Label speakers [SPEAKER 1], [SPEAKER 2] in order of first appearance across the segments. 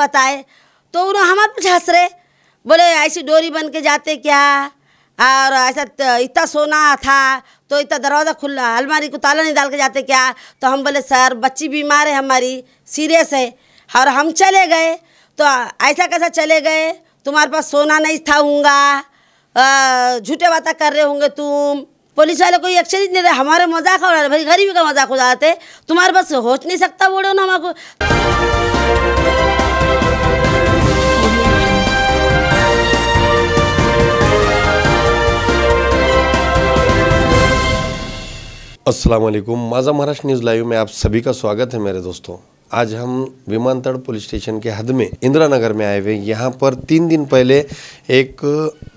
[SPEAKER 1] बताए तो उन्होंने हमारे पर हंस रहे, बोले ऐसी डोरी बन के जाते क्या, और ऐसा इतना सोना था तो इतना दरवाज़ा खुला, अलमारी को ताला नहीं डाल के जाते क्या। तो हम बोले सर बच्ची बीमार है हमारी, सीरियस है, और हम चले गए। तो ऐसा कैसा चले गए, तुम्हारे पास सोना नहीं था होगा, झूठे बातें कर रहे होंगे तुम। पुलिस वाले कोई एक्शन ही नहीं रहे, हमारे मजाक हो रहा है, भाई गरीबी का मजाक हो जाते, तुम्हारे पास होच नहीं सकता बोलो ना हमको।
[SPEAKER 2] अस्सलाम वालेकुम, माझा महाराष्ट्र न्यूज़ लाइव में आप सभी का स्वागत है मेरे दोस्तों। आज हम विमानतल पुलिस स्टेशन के हद में इंदिरा नगर में आए हुए। यहाँ पर 3 दिन पहले एक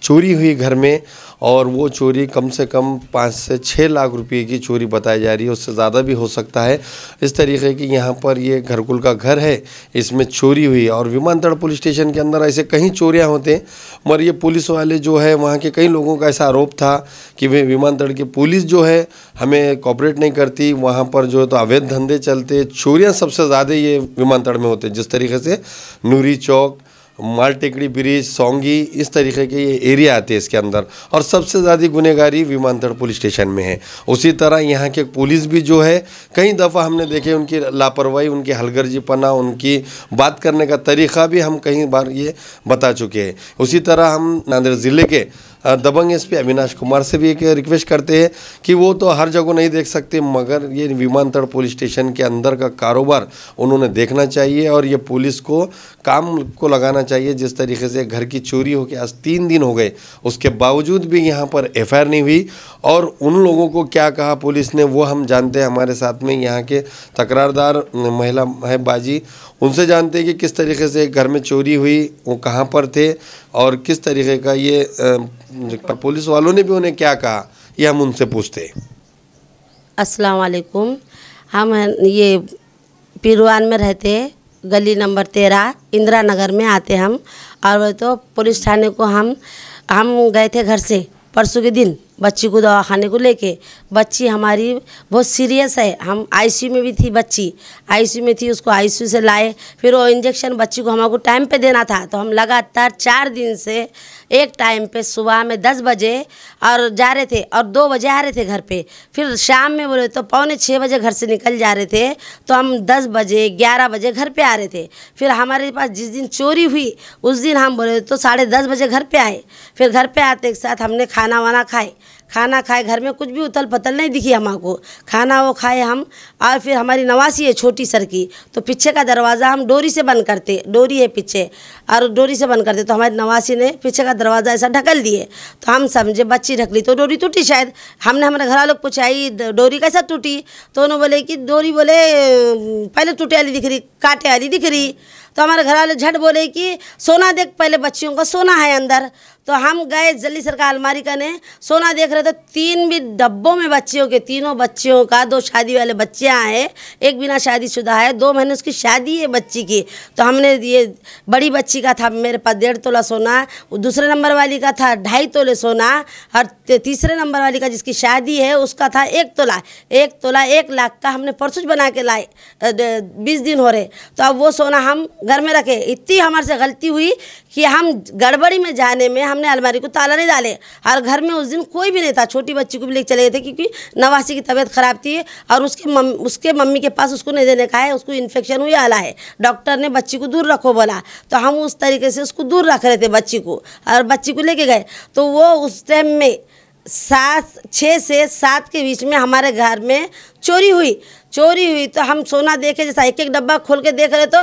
[SPEAKER 2] चोरी हुई घर में, और वो चोरी कम से कम 5 से 6 लाख रुपए की चोरी बताई जा रही है, उससे ज़्यादा भी हो सकता है। इस तरीके की यहाँ पर ये घरकुल का घर है, इसमें चोरी हुई। और विमानतल पुलिस स्टेशन के अंदर ऐसे कहीं चोरियाँ होते हैं, मगर ये पुलिस वाले जो है वहाँ के कई लोगों का ऐसा आरोप था कि वे विमानतल की पुलिस जो है हमें कोऑपरेट नहीं करती, वहाँ पर जो है तो अवैध धंधे चलते, चोरियाँ सबसे ज़्यादा ये विमानतल में होते। जिस तरीके से नूरी चौक, माल टेकड़ी ब्रिज, सोंगी, इस तरीके के ये एरिया आते हैं इसके अंदर, और सबसे ज़्यादा गुनहगारी विमानतल पुलिस स्टेशन में है। उसी तरह यहाँ के पुलिस भी जो है कई दफ़ा हमने देखे उनकी लापरवाही, उनकी हलगर्जीपना, उनकी बात करने का तरीक़ा भी हम कई बार ये बता चुके हैं। उसी तरह हम नांदेड़ ज़िले के दबंग एसपी अविनाश कुमार से भी एक रिक्वेस्ट करते हैं कि वो तो हर जगह नहीं देख सकते, मगर ये विमानतल पुलिस स्टेशन के अंदर का कारोबार उन्होंने देखना चाहिए, और ये पुलिस को काम को लगाना चाहिए। जिस तरीके से घर की चोरी हो के आज 3 दिन हो गए, उसके बावजूद भी यहाँ पर FIR नहीं हुई, और उन लोगों को क्या कहा पुलिस ने वो हम जानते हैं। हमारे साथ में यहाँ के तकरारदार महिला है बाजी, उनसे जानते हैं कि किस तरीके से घर में चोरी हुई, वो कहाँ पर थे, और किस तरीके का ये पुलिस वालों ने भी उन्हें क्या कहा, ये हम उनसे पूछते हैं।
[SPEAKER 1] अस्सलाम वालेकुम, हम ये पीरवान में रहते, गली नंबर 13 इंदिरा नगर में आते हम। और वो तो पुलिस थाने को हम गए थे घर से परसों के दिन बच्ची को दवाखाने को लेके। बच्ची हमारी बहुत सीरियस है, हम ICU में भी थी, बच्ची ICU में थी, उसको ICU से लाए। फिर वो इंजेक्शन बच्ची को हमको टाइम पे देना था, तो हम लगातार 4 दिन से एक टाइम पे सुबह में 10 बजे और जा रहे थे, और 2 बजे आ रहे थे घर पे। फिर शाम में बोले तो 5:45 बजे घर से निकल जा रहे थे, तो हम 10 बजे 11 बजे घर पे आ रहे थे। फिर हमारे पास जिस दिन चोरी हुई उस दिन हम बोले तो 10:30 बजे घर पे आए। फिर घर पे आते एक साथ हमने खाना खाए, घर में कुछ भी उथल पथल नहीं दिखी हमको। खाना वो खाए हम, और फिर हमारी नवासी है छोटी सर की, तो पीछे का दरवाज़ा हम डोरी से बंद करते, डोरी है पीछे, और डोरी से बंद करते, तो हमारी नवासी ने पीछे का दरवाज़ा ऐसा ढकल दिए। तो हम समझे बच्ची ढक ली तो डोरी टूटी शायद। हमने हमारे घर वालों को पूछा ये डोरी कैसा टूटी, तो उन्होंने बोले कि डोरी बोले पहले टूटे वाली दिख रही, कांटे वाली दिख रही। तो हमारे घर वाले झट बोले कि सोना देख, पहले बच्चियों का सोना है अंदर। तो हम गए जल्दी सर का अलमारी का ने सोना देख रहे, तो 3 भी डब्बों में बच्चियों के, तीनों बच्चियों का, 2 शादी वाले बच्चियाँ हैं, एक बिना शादीशुदा है, 2 महीने उसकी शादी है बच्ची की। तो हमने ये बड़ी बच्ची का था मेरे पास 1.5 तोला सोना, दूसरे नंबर वाली का था 2.5 तोले सोना, और तीसरे नंबर वाली का जिसकी शादी है उसका था 1 तोला। 1 तोला 1 लाख का हमने परसों बना के लाए, 20 दिन हो रहे। तो अब वो सोना हम घर में रखे। इतनी हमारे से गलती हुई कि हम गड़बड़ी में जाने में हमने अलमारी को ताला नहीं डाले, और घर में उस दिन कोई भी नहीं था। छोटी बच्ची को भी लेकर चले गए थे क्योंकि नवासी की तबीयत ख़राब थी, और उसके मम्मी के पास उसको नहीं देने का है, उसको इन्फेक्शन हुई आला है, डॉक्टर ने बच्ची को दूर रखो बोला। तो हम उस तरीके से उसको दूर रख रहे थे बच्ची को, और बच्ची को लेके गए। तो वो उस टाइम में 6 से 7 के बीच में हमारे घर में चोरी हुई। तो हम सोना देखे, जैसा एक एक डब्बा खोल के देख रहे, तो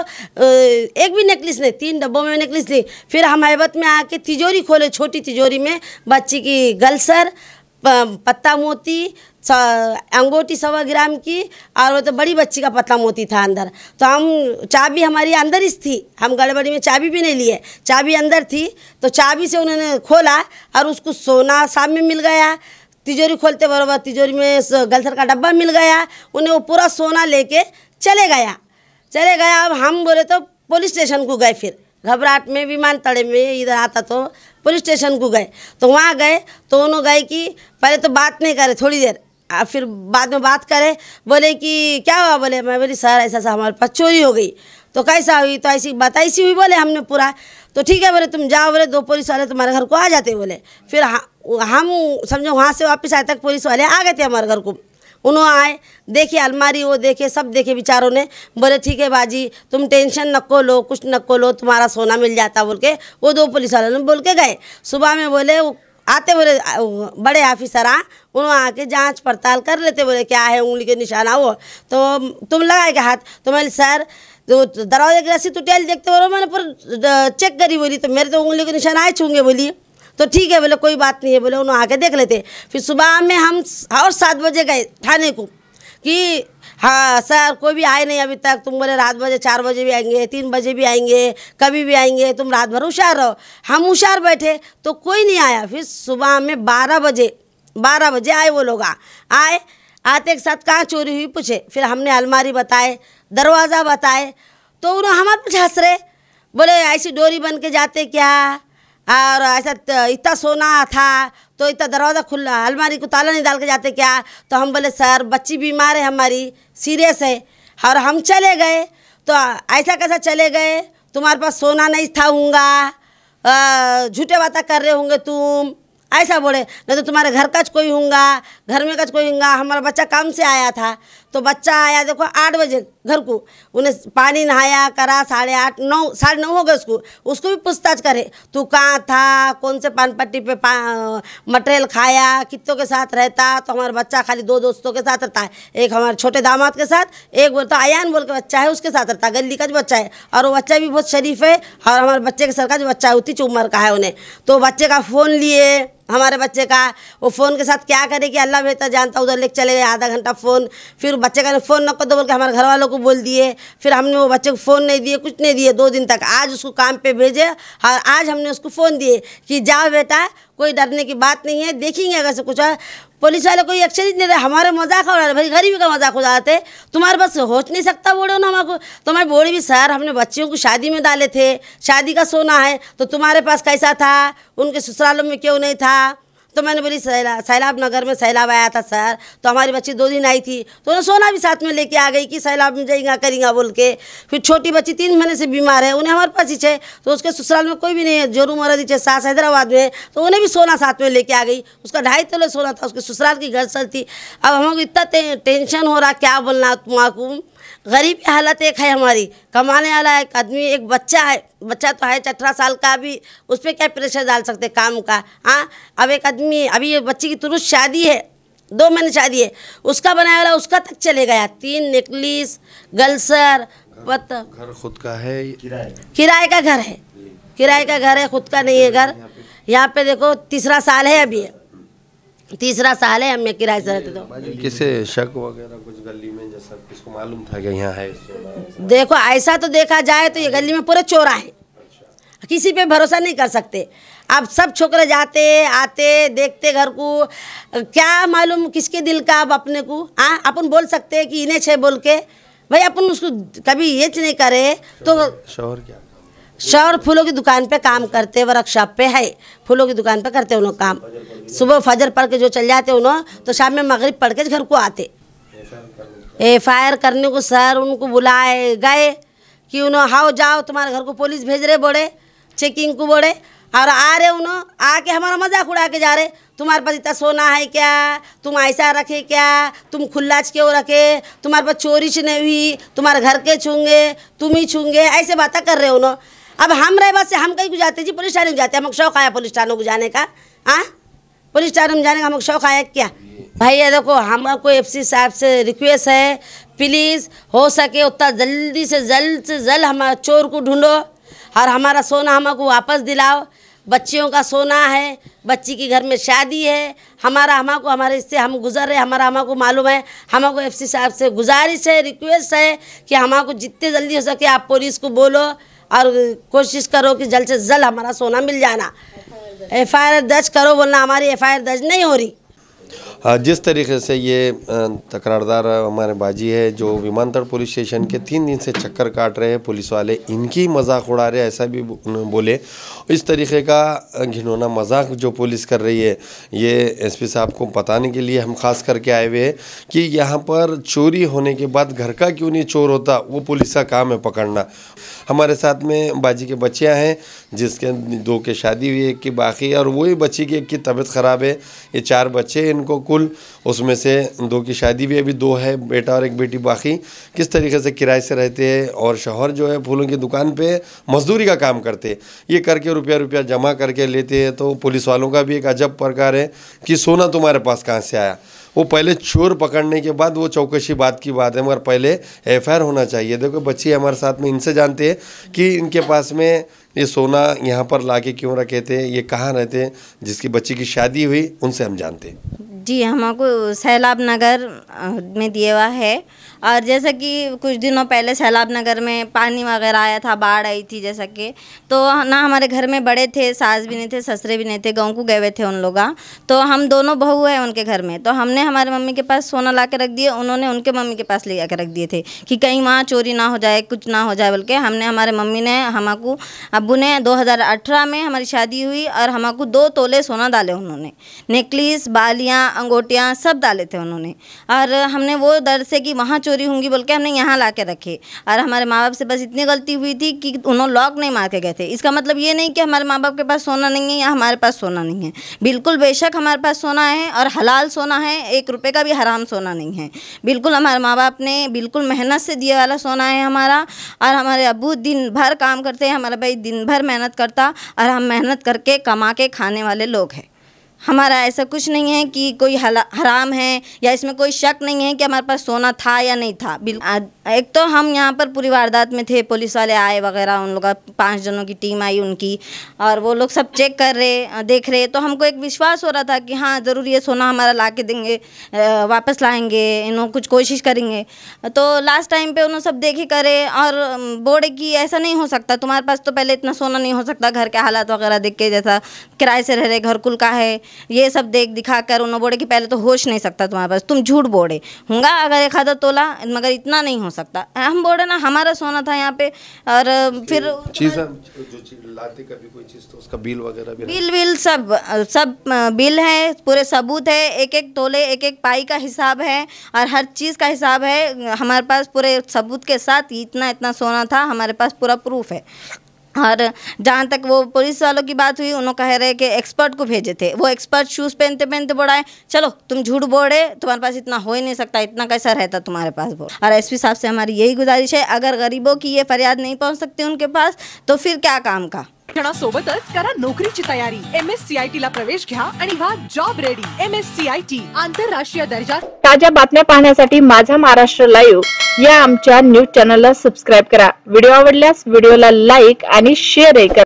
[SPEAKER 1] एक भी नेकलेस नहीं, 3 डब्बों में नेकलेस नहीं। फिर हम हैबत में आके तिजोरी खोले, छोटी तिजोरी में बच्ची की गलसर, पत्ता मोती, अंगूठी 1.25 ग्राम की, और वो तो बड़ी बच्ची का पत्ता मोती था अंदर। तो हम चाबी हमारी अंदर ही थी, हम गड़बड़ी में चाबी भी नहीं लिए, चाबी अंदर थी। तो चाबी से उन्होंने खोला, और उसको सोना सामने मिल गया। तिजोरी खोलते बराबर तिजोरी में गलसर का डब्बा मिल गया, उन्हें वो पूरा सोना लेके चले गया। अब हम बोले तो पुलिस स्टेशन को गए। फिर घबराहट में विमानतल में इधर आता तो पुलिस स्टेशन को गए। तो वहाँ गए तो उन्होंने गए कि पहले तो बात नहीं करे थोड़ी देर, फिर बाद में बात करे। बोले कि क्या हुआ, बोले मैं बोली सर ऐसा हमारे पास चोरी हो गई। तो कैसा हुई, तो ऐसी बात ऐसी हुई बोले हमने पूरा। तो ठीक है बोले तुम जाओ, बोले 2 पुलिस वाले तुम्हारे घर को आ जाते बोले। फिर हम समझो वहाँ से वापस आए तक पुलिस वाले आ गए थे हमारे घर को। उन्होंने आए, देखे अलमारी, वो देखे, सब देखे बेचारों ने। बोले ठीक है बाजी तुम टेंशन नको लो, कुछ नको लो, तुम्हारा सोना मिल जाता बोल के वो 2 पुलिस वालों ने बोल के गए। सुबह में बोले आते, बोले बड़े ऑफिसर उन्होंने आके जांच पड़ताल कर लेते, बोले क्या है उंगली के निशाना वो, तो तुम लगाए क्या हाथ, तो मैंने सर तो दरवाजे की रस्सी टूटेल देखते बोलो, मैंने पर चेक करी बोली, तो मेरे तो उंगली के निशान आए छूंगे बोली। तो ठीक है बोले कोई बात नहीं है बोले, उन्होंने आके देख लेते। फिर सुबह में हम और 7 बजे गए थाने को कि हाँ सर कोई भी आए नहीं अभी तक। तुम बोले रात बजे 4 बजे भी आएंगे, 3 बजे भी आएंगे, कभी भी आएंगे, तुम रात भर होशियार रहो। हम होशियार बैठे तो कोई नहीं आया। फिर सुबह में 12 बजे आए वो लोग। आए, आते एक साथ कहाँ चोरी हुई पूछे। फिर हमने अलमारी बताए, दरवाज़ा बताए, तो उन्होंने हमारे कुछ हंस रहे, बोले ऐसी डोरी बन के जाते क्या, और ऐसा इतना सोना था तो इतना दरवाज़ा खुला, अलमारी को ताला नहीं डाल के जाते क्या। तो हम बोले सर बच्ची बीमार है हमारी, सीरियस है, और हम चले गए। तो ऐसा कैसा चले गए, तुम्हारे पास सोना नहीं था होगा, झूठे बातें कर रहे होंगे तुम, ऐसा बोले। नहीं तो तुम्हारे घर का कोई होगा, घर में का कोई होगा। हमारा बच्चा काम से आया था, तो बच्चा आया देखो 8 बजे घर को, उन्हें पानी नहाया करा, 8:30 9:30 हो गए उसको भी पूछताछ करे, तू कहाँ था, कौन से पान पट्टी पे मटेरियल खाया, कितनों के साथ रहता। तो हमारा बच्चा खाली 2 दोस्तों के साथ रहता है, एक हमारे छोटे दामाद के साथ, एक बोलता आयान बोल के बच्चा है उसके साथ रहता है, गली का जो बच्चा है, और वो बच्चा भी बहुत शरीफ है। और हमारे बच्चे के सर का जो बच्चा है उतनी उम्र का है उन्हें। तो बच्चे का फ़ोन लिए, हमारे बच्चे का, वो फ़ोन के साथ क्या करे कि अल्लाह बेहतर जानता, उधर लेके चले गए आधा घंटा फ़ोन। फिर बच्चे का फ़ोन नको दो बोल के हमारे घर वालों को बोल दिए। फिर हमने वो बच्चे को फ़ोन नहीं दिए, कुछ नहीं दिए 2 दिन तक। आज उसको काम पे भेजे, और आज हमने उसको फ़ोन दिए कि जाओ बेटा, कोई डरने की बात नहीं है, देखेंगे अगर से कुछ है। पुलिस वाले कोई एक्शन ही नहीं रहे, हमारे मजाक उड़ा रहे, भाई गरीबी का मजाक उड़ाते, तुम्हारे बस होच नहीं सकता बोले ना हमको। तो मैं बोली भी सर हमने बच्चियों को शादी में डाले थे, शादी का सोना है, तो तुम्हारे पास कैसा था, उनके ससुरालों में क्यों नहीं था। तो मैंने बोली सैलाब नगर में सैलाब आया था सर, तो हमारी बच्ची 2 दिन आई थी, तो उन्हें सोना भी साथ में लेके आ गई कि सैलाब में जाएगा करेंगा बोल के। फिर छोटी बच्ची 3 महीने से बीमार है, उन्हें हमारे पास ही है, तो उसके ससुराल में कोई भी नहीं है, जोरू मरद ही सास हैदराबाद में, तो उन्हें भी सोना साथ में लेके आ गई। उसका 2.5 तोले सोना था, उसके ससुराल की घर सर थी। अब हमको इतना टेंशन हो रहा, क्या बोलना तुम्हारा। गरीब की हालत एक है हमारी, कमाने वाला एक आदमी, एक बच्चा है, बच्चा तो है 18 साल का, अभी उस पर क्या प्रेशर डाल सकते काम का। हाँ अब एक आदमी, अभी ये बच्ची की तुरंत शादी है, 2 महीने शादी है, उसका बनाया वाला उसका तक चले गया, 3 नेकलेस गलसर पत।
[SPEAKER 2] घर खुद का है,
[SPEAKER 1] किराए का घर है, किराए का घर है, खुद का नहीं है घर। यहाँ पे देखो 3रा साल है, अभी 3रा साल है हम किराए से रहते। तो
[SPEAKER 2] किसे शक वगैरह कुछ गली में जैसा किसको मालूम था कि यहाँ है सोना?
[SPEAKER 1] देखो ऐसा तो देखा जाए तो ये गली में पूरे चोरा है, किसी पे भरोसा नहीं कर सकते। अब सब छोकरे जाते आते देखते घर को, क्या मालूम किसके दिल का। अब अपने को हाँ अपन बोल सकते हैं कि इन्हें छे बोल के, भाई अपन उसको कभी ये नहीं करे। तो
[SPEAKER 2] शौहर क्या?
[SPEAKER 1] शौहर फूलों की दुकान पे काम करते, वर्कशॉप पे है, फूलों की दुकान पे करते उन्होंने काम। सुबह फजर पढ़ के जो चल जाते उन्होंने, तो शाम में मगरिब पढ़ के घर को आते। FIR करने को सर उनको बुलाए गए कि उन्होंने हाओ जाओ तुम्हारे घर को पुलिस भेज रहे बोले, चेकिंग को बोले, और आ रहे उन्होंने आके हमारा मजाक उड़ा के जा रहे, तुम्हारे पास इतना सोना है क्या, तुम ऐसा रखे क्या, तुम खुल्लाच क्यों रखे, तुम्हारे पास चोरी से नहीं हुई, तुम्हारे घर के छूंगे, तुम ही छूंगे, ऐसे बातें कर रहे उन्होंने। अब हम रहे बस हम कहीं को जाते जी, पुलिस थाने में जाते, हमको शौक आया पुलिस थानों को जाने का। हाँ पुलिस थाने में जाने का हमको शौक आया क्या। भाई ये देखो हमको FC साहब से रिक्वेस्ट है, प्लीज़ हो सके उतना जल्दी से जल्द हमारे चोर को ढूंढो और हमारा सोना हमको वापस दिलाओ। बच्चियों का सोना है, बच्ची की घर में शादी है, हमको हमारे इससे हम गुजर रहे, हमको मालूम है। हमको FC साहब से गुजारिश है, रिक्वेस्ट है कि हमको जितने जल्दी हो सके आप पुलिस को बोलो और कोशिश करो कि जल्द से जल्द हमारा सोना मिल जाना। FIR दर्ज करो बोलना, हमारी FIR दर्ज नहीं हो रही।
[SPEAKER 2] जिस तरीके से ये तकरारदार हमारे बाजी है जो विमानतल पुलिस स्टेशन के 3 दिन से चक्कर काट रहे हैं पुलिस वाले, इनकी मजाक उड़ा रहे, ऐसा भी बोले। इस तरीके का घिनौना मजाक जो पुलिस कर रही है, ये एसपी साहब को बताने के लिए हम खास करके आए हुए हैं कि यहाँ पर चोरी होने के बाद घर का क्यों नहीं चोर होता, वो पुलिस का काम है पकड़ना। हमारे साथ में बाजी के बच्चियाँ हैं जिसके 2 की शादी हुई, 1 की बाकी, और वही बच्ची की 1 की तबीयत ख़राब है। ये 4 बच्चे इनको कुल, उसमें से 2 की शादी भी अभी 2 है, बेटा और 1 बेटी बाकी। किस तरीके से किराए से रहते हैं और शौहर जो है फूलों की दुकान पे मजदूरी का काम करते हैं। ये करके रुपया जमा करके लेते हैं। तो पुलिस वालों का भी एक अजब प्रकार है कि सोना तुम्हारे पास कहाँ से आया। वो पहले चोर पकड़ने के बाद वो चौकसी बात की बात है, मगर पहले एफआईआर होना चाहिए। देखो बच्चे हमारे साथ में, इनसे जानते हैं कि इनके पास में ये सोना यहाँ पर लाके क्यों रखे थे, ये कहाँ रहते हैं, जिसकी बच्ची की शादी हुई, उनसे हम जानते हैं।
[SPEAKER 3] जी, हमको सैलाब नगर में दिया हुआ है। और जैसा कि कुछ दिनों पहले सैलाब नगर में पानी वगैरह आया था, बाढ़ आई थी जैसा कि, तो ना हमारे घर में बड़े थे, सास भी नहीं थे, ससुरे भी नहीं थे, गाँव को गए हुए थे उन लोग। तो हम दोनों बहू हैं उनके घर में, तो हमने हमारे मम्मी के पास सोना ला के रख दिया, उन्होंने उनके मम्मी के पास ले जाकर रख दिए थे कि कहीं वहाँ चोरी ना हो जाए, कुछ ना हो जाए बोल के। हमने, हमारे मम्मी ने हमको, अब्बू ने 2018 में हमारी शादी हुई और हमको 2 तोले सोना डाले उन्होंने, नेकलेस, बालियाँ, अंगूठियाँ सब डाले थे उन्होंने। और हमने वो डर से कि वहाँ चोरी होंगी बोल के हमने यहाँ ला के रखे। और हमारे माँ बाप से बस इतनी गलती हुई थी कि उन्होंने लॉक नहीं मार के गए थे। इसका मतलब ये नहीं कि हमारे माँ बाप के पास सोना नहीं है या हमारे पास सोना नहीं है। बिल्कुल बेशक हमारे पास सोना है और हलाल सोना है, 1 रुपये का भी हराम सोना नहीं है। बिल्कुल हमारे माँ बाप ने बिल्कुल मेहनत से दिया वाला सोना है हमारा। और हमारे अब्बू दिन भर काम करते हैं, हमारा भाई दिन भर मेहनत करता, और हम मेहनत करके कमा के खाने वाले लोग हैं। हमारा ऐसा कुछ नहीं है कि कोई हराम है या इसमें कोई शक नहीं है कि हमारे पास सोना था या नहीं था। एक तो हम यहाँ पर पूरी वारदात में थे, पुलिस वाले आए वगैरह, उन लोग 5 जनों की टीम आई उनकी, और वो लोग सब चेक कर रहे, देख रहे। तो हमको एक विश्वास हो रहा था कि हाँ ज़रूर ये सोना हमारा ला के देंगे, वापस लाएंगे, इन्हों कुछ कोशिश करेंगे। तो लास्ट टाइम पे उन्होंने सब देखे करे और बोले कि ऐसा नहीं हो सकता, तुम्हारे पास तो पहले इतना सोना नहीं हो सकता, घर के हालात वगैरह देख के, जैसा किराए से रह रहे, घर कुल का है, ये सब दिखाकर उन्होंने बोले कि पहले तो होश नहीं सकता तुम्हारे पास, तुम झूठ बोले होंगे अगर 1 आधा तोला, मगर इतना नहीं हो सकता। हम बोले ना हमारा सोना था यहाँ पे। और फिर
[SPEAKER 2] चीज़ जो चीज़ लाते, कभी कोई चीज़ तो उसका बिल वगैरह भी,
[SPEAKER 3] बिल सब बिल है, पूरे सबूत है, 1-1 तोले, 1-1 पाई का हिसाब है और हर चीज़ का हिसाब है हमारे पास, पूरे सबूत के साथ इतना सोना था हमारे पास, पूरा प्रूफ है। और जहाँ तक वो पुलिस वालों की बात हुई, उन्होंने कह रहे कि एक्सपर्ट को भेजे थे, वो एक्सपर्ट शूज़ पहनते बोला है चलो तुम झूठ बोले, तुम्हारे पास इतना हो ही नहीं सकता, इतना कैसा रहता तुम्हारे पास बोल। और एसपी साहब से हमारी यही गुजारिश है, अगर गरीबों की ये फरियाद नहीं पहुँच सकती उनके पास तो फिर क्या काम का।
[SPEAKER 4] सोबतच करा नोकरीची तयारी। MSCIT ला प्रवेश घ्या आणि व्हा जॉब रेडी। MSCIT आंतरराष्ट्रीय दर्जा।
[SPEAKER 5] ताज्या बातम्या पाहण्यासाठी माझा महाराष्ट्र लाईव्ह या आमच्या न्यूज चॅनलला सबस्क्राईब करा। व्हिडिओ आवडल्यास व्हिडिओला लाईक आणि शेअर करा।